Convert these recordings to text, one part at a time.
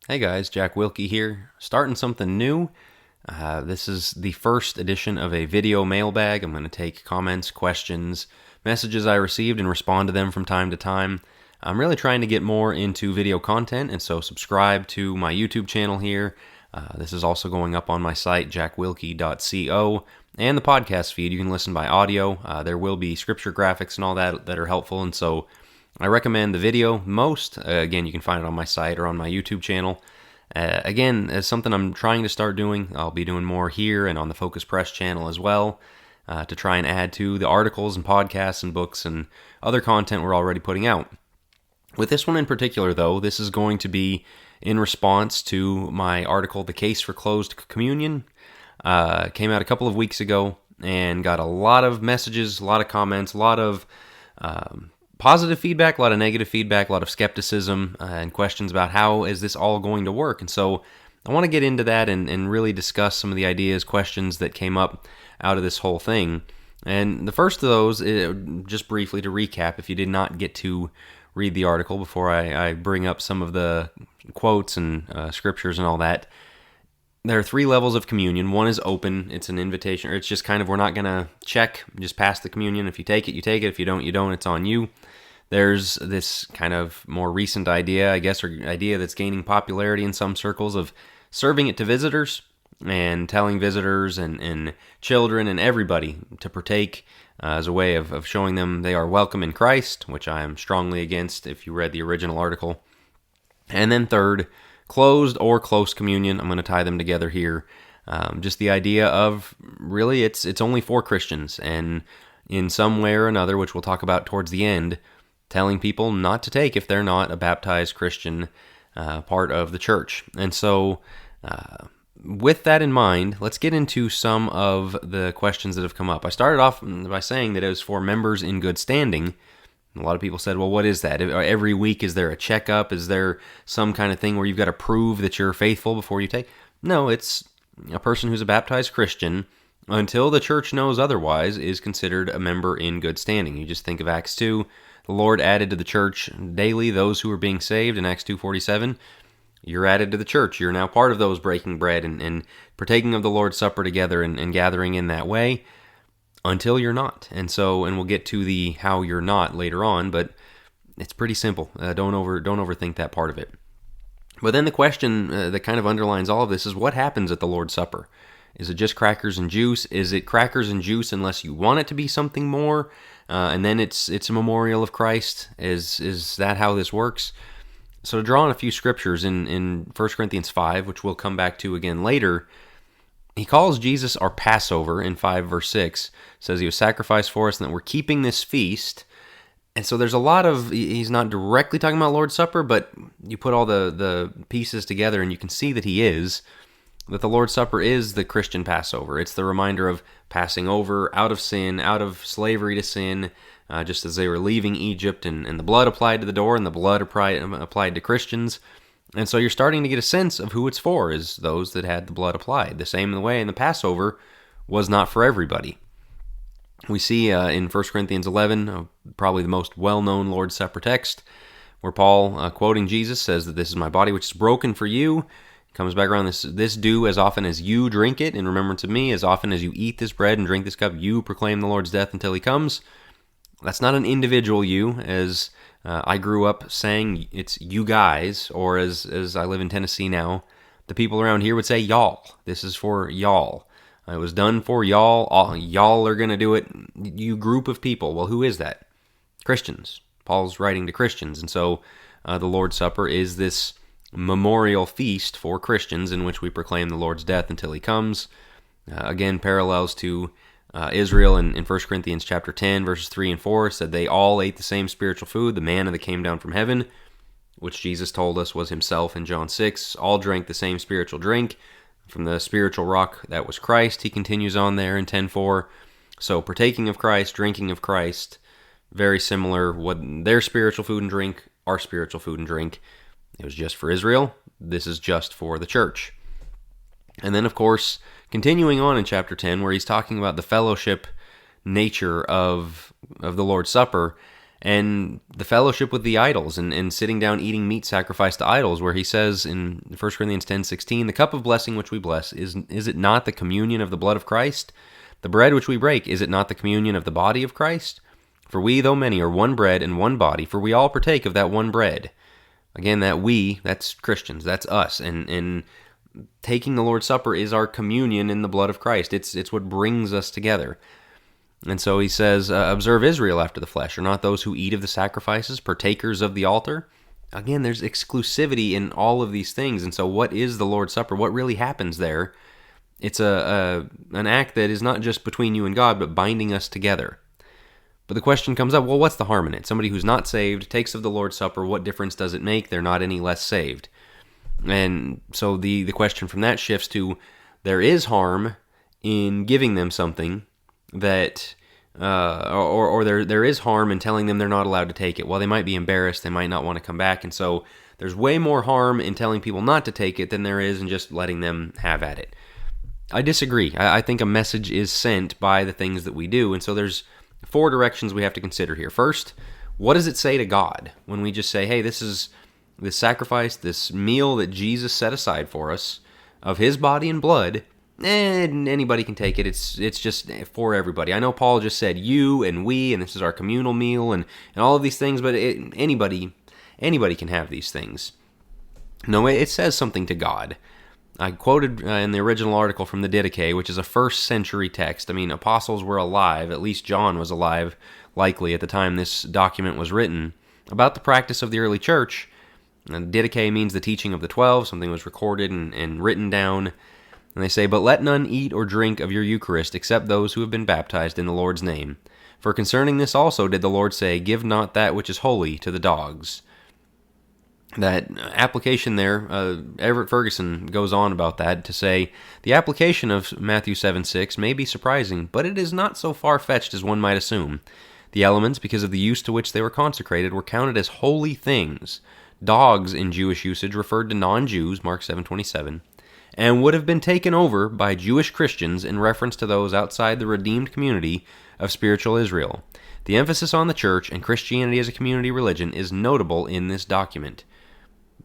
Hey guys, Jack Wilkie here, starting something new. This is the first edition of a video mailbag. I'm going to take comments, questions, messages I received and respond to them from time to time. I'm really trying to get more into video content, and so subscribe to my YouTube channel here. This is also going up on my site, jackwilkie.co, and the podcast feed. You can listen by audio. There will be scripture graphics and all that are helpful, and so I recommend the video most. Again, you can find it on my site or on my YouTube channel. Again, as something I'm trying to start doing, I'll be doing more here and on the Focus Press channel as well, to try and add to the articles and podcasts and books and other content we're already putting out. With this one in particular, though, this is going to be in response to my article, The Case for Closed Communion. Came out a couple of weeks ago and got a lot of messages, a lot of comments, a lot of positive feedback, a lot of negative feedback, a lot of skepticism, and questions about how is this all going to work. And so I want to get into that and really discuss some of the ideas, questions that came up out of this whole thing. And the first of those, just briefly to recap, if you did not get to read the article before I bring up some of the quotes and scriptures and all that, there are 3 levels of communion. One is open. It's an invitation, or it's just kind of, we're not going to check, just pass the communion. If you take it, you take it. If you don't, you don't. It's on you. There's this kind of more recent idea, I guess, or idea that's gaining popularity in some circles of serving it to visitors and telling visitors and children and everybody to partake as a way of showing them they are welcome in Christ, which I am strongly against if you read the original article. And then third, closed or close communion. I'm going to tie them together here. Just the idea of really it's only for Christians, and in some way or another, which we'll talk about towards the end, telling people not to take if they're not a baptized Christian part of the church. And so with that in mind, let's get into some of the questions that have come up. I started off by saying that it was for members in good standing. A lot of people said, well, what is that? Every week, is there a checkup? Is there some kind of thing where you've got to prove that you're faithful before you take? No, it's a person who's a baptized Christian, until the church knows otherwise, is considered a member in good standing. You just think of Acts 2. The Lord added to the church daily those who were being saved in Acts 2:47. You're added to the church. You're now part of those breaking bread and partaking of the Lord's Supper together and gathering in that way, until you're not. And we'll get to the how you're not later on, but it's pretty simple. Don't overthink that part of it. But then the question that kind of underlines all of this is, what happens at the Lord's Supper? Is it just crackers and juice? Is it crackers and juice unless you want it to be something more? And then it's a memorial of Christ? Is that how this works? So to draw on a few scriptures in 1 Corinthians 5, which we'll come back to again later, he calls Jesus our Passover in 5 verse 6, says he was sacrificed for us and that we're keeping this feast. And so there's a lot of, he's not directly talking about Lord's Supper, but you put all the pieces together and you can see that he is, that the Lord's Supper is the Christian Passover. It's the reminder of passing over out of sin, out of slavery to sin, just as they were leaving Egypt, and the blood applied to the door and the blood applied to Christians. And so you're starting to get a sense of who it's for, is those that had the blood applied. The same way in the Passover was not for everybody. We see in 1 Corinthians 11, probably the most well-known Lord's Supper text, where Paul, quoting Jesus, says that this is my body which is broken for you. Comes back around, this do as often as you drink it in remembrance of me. As often as you eat this bread and drink this cup, you proclaim the Lord's death until he comes. That's not an individual you, as I grew up saying it's you guys, or as I live in Tennessee now, the people around here would say y'all. This is for y'all. It was done for y'all. Y'all are going to do it. You group of people. Well, who is that? Christians. Paul's writing to Christians. And so the Lord's Supper is this memorial feast for Christians in which we proclaim the Lord's death until he comes. Again, parallels to Israel in 1 Corinthians chapter 10, verses 3 and 4, said they all ate the same spiritual food, the manna that came down from heaven, which Jesus told us was himself in John 6. All drank the same spiritual drink from the spiritual rock that was Christ. He continues on there in 10:4. So partaking of Christ, drinking of Christ, very similar. What their spiritual food and drink, our spiritual food and drink. It was just for Israel. This is just for the church. And then, of course, continuing on in chapter 10, where he's talking about the fellowship nature of the Lord's Supper, and the fellowship with the idols, and sitting down eating meat sacrificed to idols, where he says in 1 Corinthians 10:16, the cup of blessing which we bless, is it not the communion of the blood of Christ? The bread which we break, is it not the communion of the body of Christ? For we, though many, are one bread and one body, for we all partake of that one bread. Again, that we, that's Christians, that's us, and taking the Lord's Supper is our communion in the blood of Christ. It's what brings us together. And so he says, observe Israel after the flesh, are not those who eat of the sacrifices partakers of the altar? Again, there's exclusivity in all of these things. And so what is the Lord's Supper? What really happens there? It's an act that is not just between you and God, but binding us together. But the question comes up, well, what's the harm in it? Somebody who's not saved takes of the Lord's Supper, what difference does it make? They're not any less saved. And so the question from that shifts to, there is harm in giving them something that, or there is harm in telling them they're not allowed to take it. Well, they might be embarrassed, they might not want to come back, and so there's way more harm in telling people not to take it than there is in just letting them have at it. I disagree. I think a message is sent by the things that we do, and so there's 4 directions we have to consider here. First, what does it say to God when we just say, hey, this is this sacrifice, this meal that Jesus set aside for us of his body and blood, and anybody can take it. It's just for everybody. I know Paul just said you and we, and this is our communal meal, and all of these things, but anybody can have these things. No, it says something to God. I quoted in the original article from the Didache, which is a 1st century text. I mean, apostles were alive, at least John was alive, likely, at the time this document was written, about the practice of the early church. And Didache means the teaching of the 12, something was recorded and written down. And they say, but let none eat or drink of your Eucharist except those who have been baptized in the Lord's name. For concerning this also did the Lord say, give not that which is holy to the dogs. That application there, Everett Ferguson goes on about that to say, the application of Matthew 7:6 may be surprising, but it is not so far-fetched as one might assume. The elements, because of the use to which they were consecrated, were counted as holy things. Dogs in Jewish usage referred to non-Jews, Mark 7:27, and would have been taken over by Jewish Christians in reference to those outside the redeemed community of spiritual Israel. The emphasis on the church and Christianity as a community religion is notable in this document.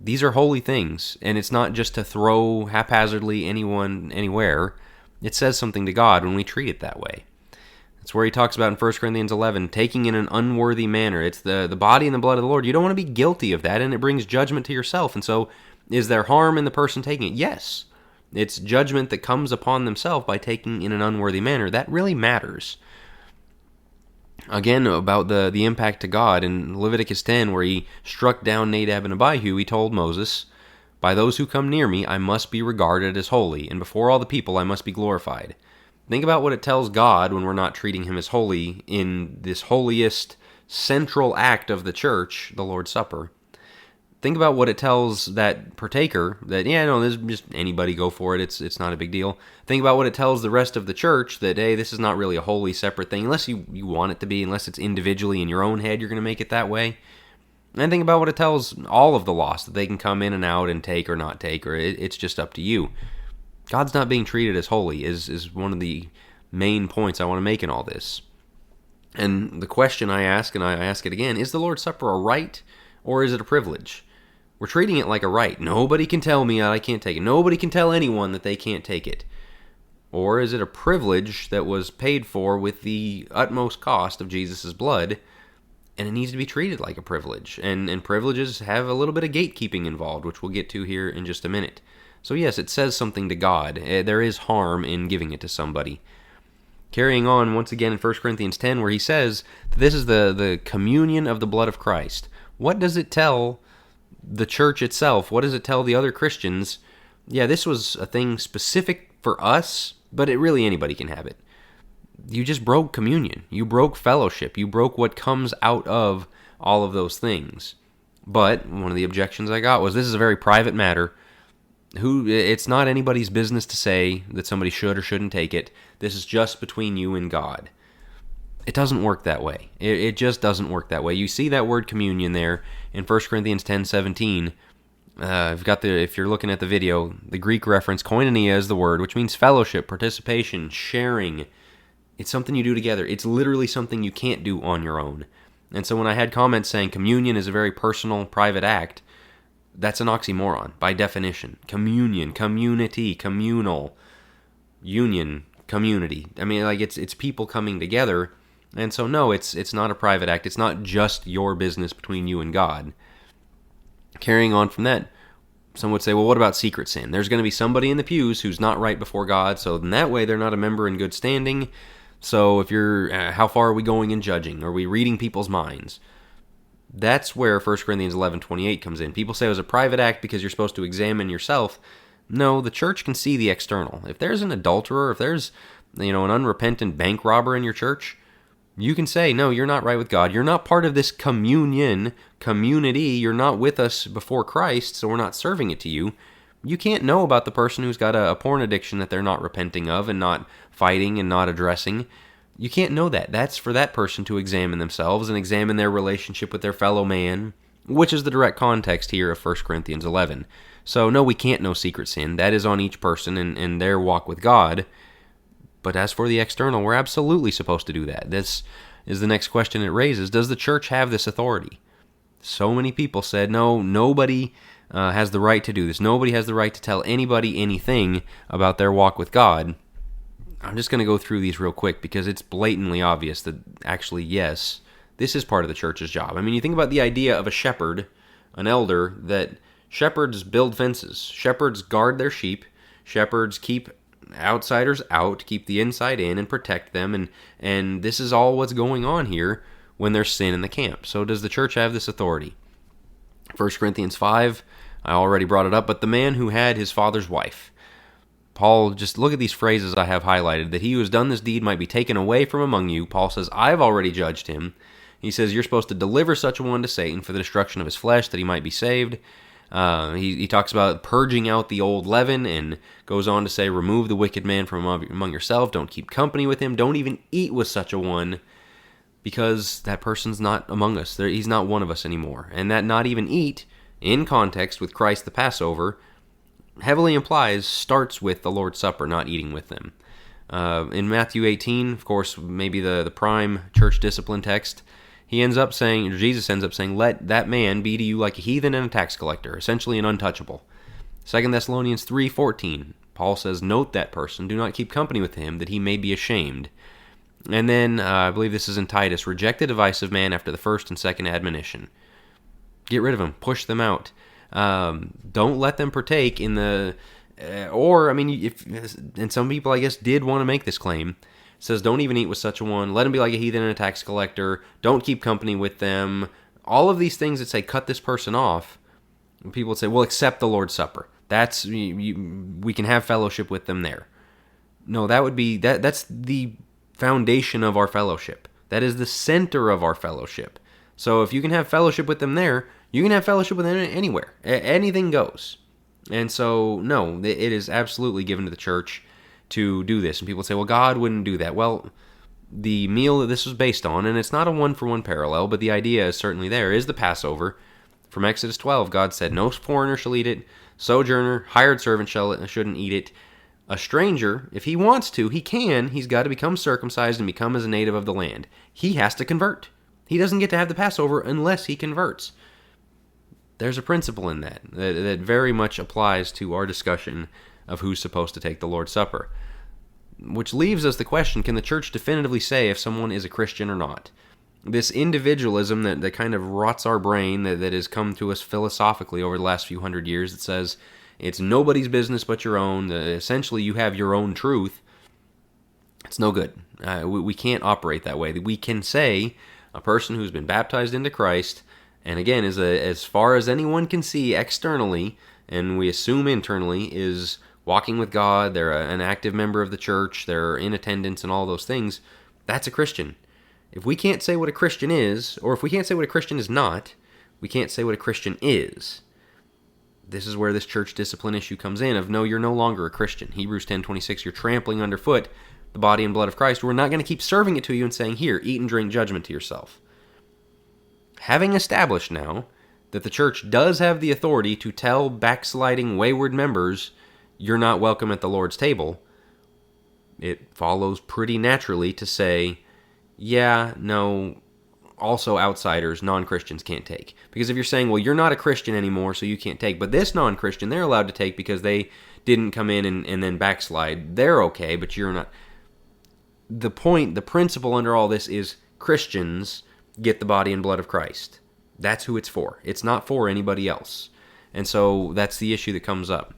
These are holy things, and it's not just to throw haphazardly anyone anywhere. It says something to God when we treat it that way. That's where he talks about in 1 Corinthians 11, taking in an unworthy manner. It's the body and the blood of the Lord. You don't want to be guilty of that, and it brings judgment to yourself. And so, is there harm in the person taking it? Yes. It's judgment that comes upon themselves by taking in an unworthy manner. That really matters. Again, about the impact to God, in Leviticus 10, where he struck down Nadab and Abihu, he told Moses, by those who come near me, I must be regarded as holy, and before all the people I must be glorified. Think about what it tells God when we're not treating him as holy in this holiest central act of the church, the Lord's Supper. Think about what it tells that partaker that, yeah, no, this is just anybody go for it. It's not a big deal. Think about what it tells the rest of the church that, hey, this is not really a holy separate thing, unless you want it to be, unless it's individually in your own head, you're going to make it that way. And think about what it tells all of the lost, that they can come in and out and take or not take, or it's just up to you. God's not being treated as holy is one of the main points I want to make in all this. And the question I ask, and I ask it again, is the Lord's Supper a right or is it a privilege? We're treating it like a right. Nobody can tell me I can't take it. Nobody can tell anyone that they can't take it. Or is it a privilege that was paid for with the utmost cost of Jesus' blood, and it needs to be treated like a privilege? And privileges have a little bit of gatekeeping involved, which we'll get to here in just a minute. So yes, it says something to God. There is harm in giving it to somebody. Carrying on once again in 1 Corinthians 10, where he says that this is the communion of the blood of Christ. What does it tell the church itself? What does it tell the other Christians? Yeah, this was a thing specific for us, but really anybody can have it. You just broke communion. You broke fellowship. You broke what comes out of all of those things. But one of the objections I got was, this is a very private matter. It's not anybody's business to say that somebody should or shouldn't take it. This is just between you and God. It doesn't work that way. It just doesn't work that way. You see that word communion there in 1 Corinthians 10:17. If you're looking at the video, the Greek reference, koinonia is the word, which means fellowship, participation, sharing. It's something you do together. It's literally something you can't do on your own. And so when I had comments saying communion is a very personal, private act, that's an oxymoron by definition. Communion, community, communal, union, community. I mean, like it's people coming together. And so no, it's not a private act. It's not just your business between you and God. Carrying on from that, some would say, well, what about secret sin? There's going to be somebody in the pews who's not right before God, so in that way they're not a member in good standing. So if you're, how far are we going in judging? Are we reading people's minds? That's where 1 Corinthians 11:28 comes in. People say it was a private act because you're supposed to examine yourself. No, the church can see the external. If there's an adulterer, if there's an unrepentant bank robber in your church, you can say, no, you're not right with God. You're not part of this community. You're not with us before Christ, so we're not serving it to you. You can't know about the person who's got a porn addiction that they're not repenting of and not fighting and not addressing. You can't know that. That's for that person to examine themselves and examine their relationship with their fellow man, which is the direct context here of 1 Corinthians 11. So no, we can't know secret sin. That is on each person and their walk with God. But as for the external, we're absolutely supposed to do that. This is the next question it raises. Does the church have this authority? So many people said, no, nobody has the right to do this. Nobody has the right to tell anybody anything about their walk with God. I'm just going to go through these real quick because it's blatantly obvious that actually, yes, this is part of the church's job. I mean, you think about the idea of a shepherd, an elder, that shepherds build fences. Shepherds guard their sheep. Shepherds keep outsiders out, keep the inside in, and protect them. And this is all what's going on here when there's sin in the camp. So does the church have this authority? 1 Corinthians 5, I already brought it up, but the man who had his father's wife. Paul, just look at these phrases I have highlighted, that he who has done this deed might be taken away from among you. Paul says, I've already judged him. He says, you're supposed to deliver such a one to Satan for the destruction of his flesh, that he might be saved. He talks about purging out the old leaven and goes on to say, remove the wicked man from among yourself. Don't keep company with him. Don't even eat with such a one, because that person's not among us. He's not one of us anymore. And that not even eat, in context with Christ the Passover, heavily implies starts with the Lord's Supper, not eating with them. In Matthew 18, of course, maybe the prime church discipline text, Jesus ends up saying, let that man be to you like a heathen and a tax collector, essentially an untouchable. 2 Thessalonians 3:14, Paul says, note that person, do not keep company with him, that he may be ashamed. And then, I believe this is in Titus, reject the divisive man after the first and second admonition. Get rid of them, push them out. Don't let them partake in the, and some people, I guess, did want to make this claim. It says, don't even eat with such a one. Let him be like a heathen and a tax collector. Don't keep company with them. All of these things that say, cut this person off. And people would say, well, accept the Lord's Supper. We can have fellowship with them there. No, that's the foundation of our fellowship. That is the center of our fellowship. So if you can have fellowship with them there, you can have fellowship with them anywhere. Anything goes. And so, no, it is absolutely given to the church to do this. And people say, well, God wouldn't do that. Well, the meal that this was based on, and it's not a one-for-one parallel, but the idea is certainly there, is the Passover. From Exodus 12, God said, no foreigner shall eat it, sojourner, hired servant shouldn't eat it. A stranger, if he wants to, he can. He's got to become circumcised and become as a native of the land. He has to convert. He doesn't get to have the Passover unless he converts. There's a principle in that very much applies to our discussion of who's supposed to take the Lord's Supper. Which leaves us the question, can the church definitively say if someone is a Christian or not? This individualism that kind of rots our brain, that has come to us philosophically over the last few hundred years, that says it's nobody's business but your own, essentially you have your own truth, it's no good. We can't operate that way. We can say a person who's been baptized into Christ, and again, as far as anyone can see externally, and we assume internally, is walking with God, they're an active member of the church, they're in attendance and all those things, that's a Christian. If we can't say what a Christian is, or if we can't say what a Christian is not, we can't say what a Christian is. This is where this church discipline issue comes in, of no, you're no longer a Christian. Hebrews 10:26, you're trampling underfoot the body and blood of Christ. We're not going to keep serving it to you and saying, here, eat and drink judgment to yourself. Having established now that the church does have the authority to tell backsliding, wayward members, you're not welcome at the Lord's table, it follows pretty naturally to say, yeah, no, also outsiders, non-Christians can't take. Because if you're saying, well, you're not a Christian anymore, so you can't take, but this non-Christian, they're allowed to take because they didn't come in and then backslide, they're okay, but you're not. The point, the principle under all this is Christians get the body and blood of Christ. That's who it's for. It's not for anybody else. And so that's the issue that comes up.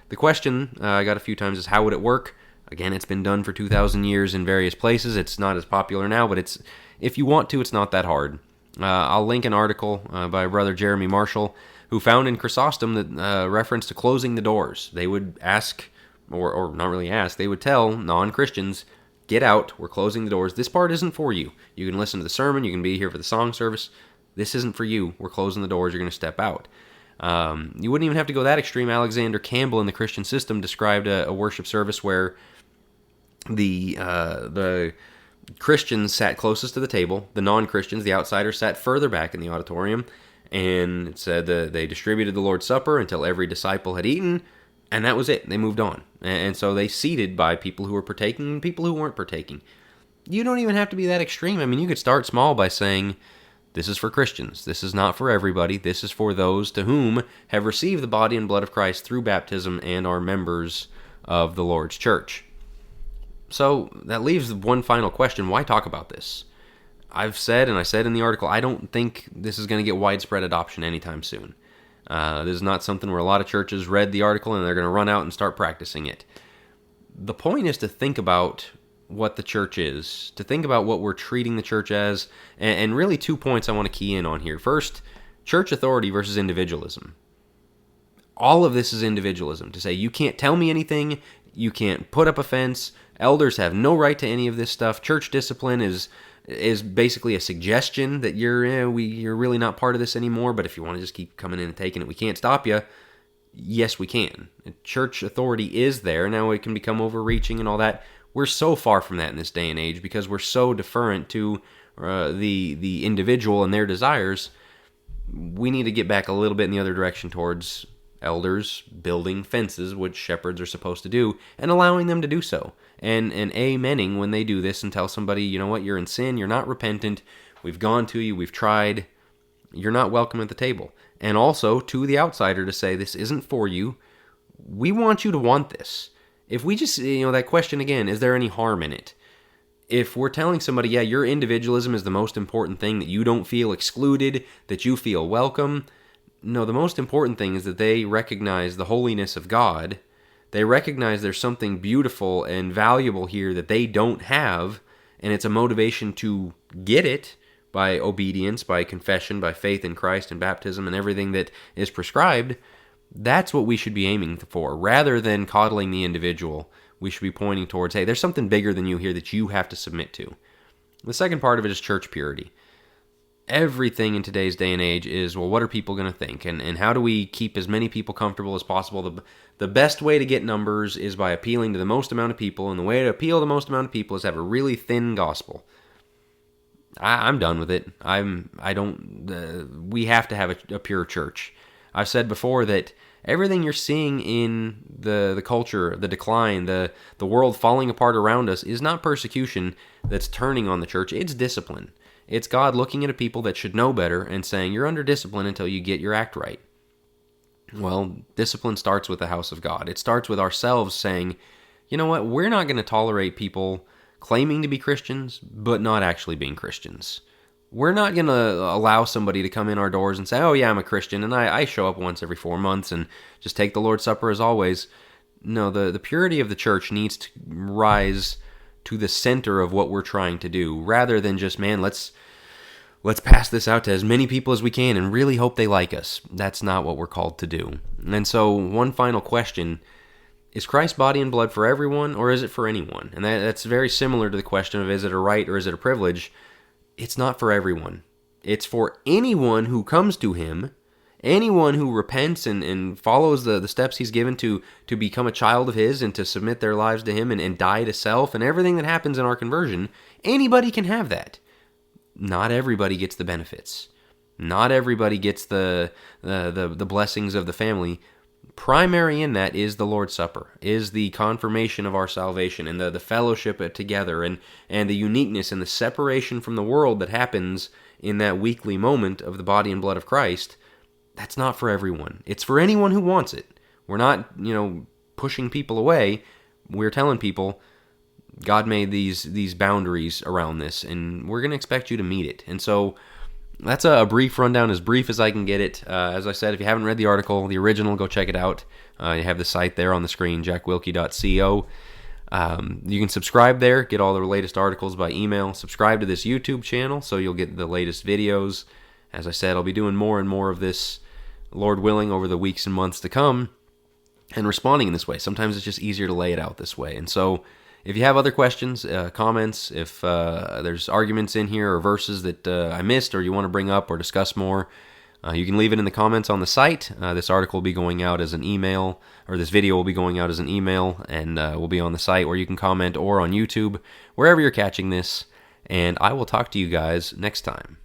The question I got a few times is, how would it work? Again, it's been done for 2,000 years in various places. It's not as popular now, but if you want to, it's not that hard. I'll link an article by Brother Jeremy Marshall, who found in Chrysostom that reference to closing the doors. They would ask, or not really ask, they would tell non-Christians, get out, we're closing the doors. This part isn't for you. You can listen to the sermon, you can be here for the song service. This isn't for you. We're closing the doors, you're going to step out. You wouldn't even have to go that extreme. Alexander Campbell in the Christian System described a worship service where the Christians sat closest to the table, the non-Christians, the outsiders, sat further back in the auditorium, and it said they distributed the Lord's Supper until every disciple had eaten, and that was it. They moved on. And so they seated by people who were partaking and people who weren't partaking. You don't even have to be that extreme. I mean, you could start small by saying, this is for Christians. This is not for everybody. This is for those to whom have received the body and blood of Christ through baptism and are members of the Lord's church. So that leaves one final question. Why talk about this? I've said, and I said in the article, I don't think this is going to get widespread adoption anytime soon. This is not something where a lot of churches read the article and they're going to run out and start practicing it. The point is to think about what the church is, to think about what we're treating the church as, and really 2 points I want to key in on here. First, church authority versus individualism. All of this is individualism, to say you can't tell me anything, you can't put up a fence, elders have no right to any of this stuff. Church discipline is basically a suggestion that you're really not part of this anymore, but if you want to just keep coming in and taking it, we can't stop you. Yes, we can. Church authority is there. Now it can become overreaching and all that. We're so far from that in this day and age because we're so deferent to the individual and their desires. We need to get back a little bit in the other direction towards elders building fences, which shepherds are supposed to do, and allowing them to do so. And amening when they do this and tell somebody, you know what, you're in sin, you're not repentant, we've gone to you, we've tried, you're not welcome at the table. And also to the outsider to say, this isn't for you, we want you to want this. If we just, that question again, is there any harm in it? If we're telling somebody, yeah, your individualism is the most important thing, that you don't feel excluded, that you feel welcome, no, the most important thing is that they recognize the holiness of God. They recognize there's something beautiful and valuable here that they don't have, and it's a motivation to get it by obedience, by confession, by faith in Christ and baptism and everything that is prescribed. That's what we should be aiming for. Rather than coddling the individual, we should be pointing towards, hey, there's something bigger than you here that you have to submit to. The second part of it is church purity. Everything in today's day and age is, well, what are people going to think? And how do we keep as many people comfortable as possible? The best way to get numbers is by appealing to the most amount of people, and the way to appeal to the most amount of people is to have a really thin gospel. I'm done with it. We have to have a pure church. I've said before that everything you're seeing in the culture, the decline, the world falling apart around us is not persecution that's turning on the church. It's discipline. It's God looking at a people that should know better and saying, you're under discipline until you get your act right. Well, discipline starts with the house of God. It starts with ourselves saying, you know what, we're not going to tolerate people claiming to be Christians, but not actually being Christians. We're not going to allow somebody to come in our doors and say, oh yeah, I'm a Christian, and I show up once every 4 months and just take the Lord's Supper as always. No, the purity of the church needs to rise to the center of what we're trying to do, rather than just, man, let's pass this out to as many people as we can and really hope they like us. That's not what we're called to do. And so one final question, is Christ's body and blood for everyone, or is it for anyone? And that's very similar to the question of, is it a right or is it a privilege? It's not for everyone. It's for anyone who comes to him, anyone who repents and follows the steps he's given to become a child of his and to submit their lives to him and die to self and everything that happens in our conversion. Anybody can have that. Not everybody gets the benefits. Not everybody gets the blessings of the family. Primary in that is the Lord's Supper, is the confirmation of our salvation and the fellowship together and the uniqueness and the separation from the world that happens in that weekly moment of the body and blood of Christ, that's not for everyone. It's for anyone who wants it. We're not, pushing people away. We're telling people God made these boundaries around this, and we're going to expect you to meet it. And so that's a brief rundown, as brief as I can get it. As I said, if you haven't read the article, the original, go check it out. You have the site there on the screen, jackwilkie.co. You can subscribe there, get all the latest articles by email. Subscribe to this YouTube channel so you'll get the latest videos. As I said, I'll be doing more and more of this, Lord willing, over the weeks and months to come, and responding in this way. Sometimes it's just easier to lay it out this way. And so if you have other questions, comments, if there's arguments in here or verses that I missed or you want to bring up or discuss more, you can leave it in the comments on the site. This article will be going out as an email, or this video will be going out as an email, and will be on the site where you can comment, or on YouTube, wherever you're catching this. And I will talk to you guys next time.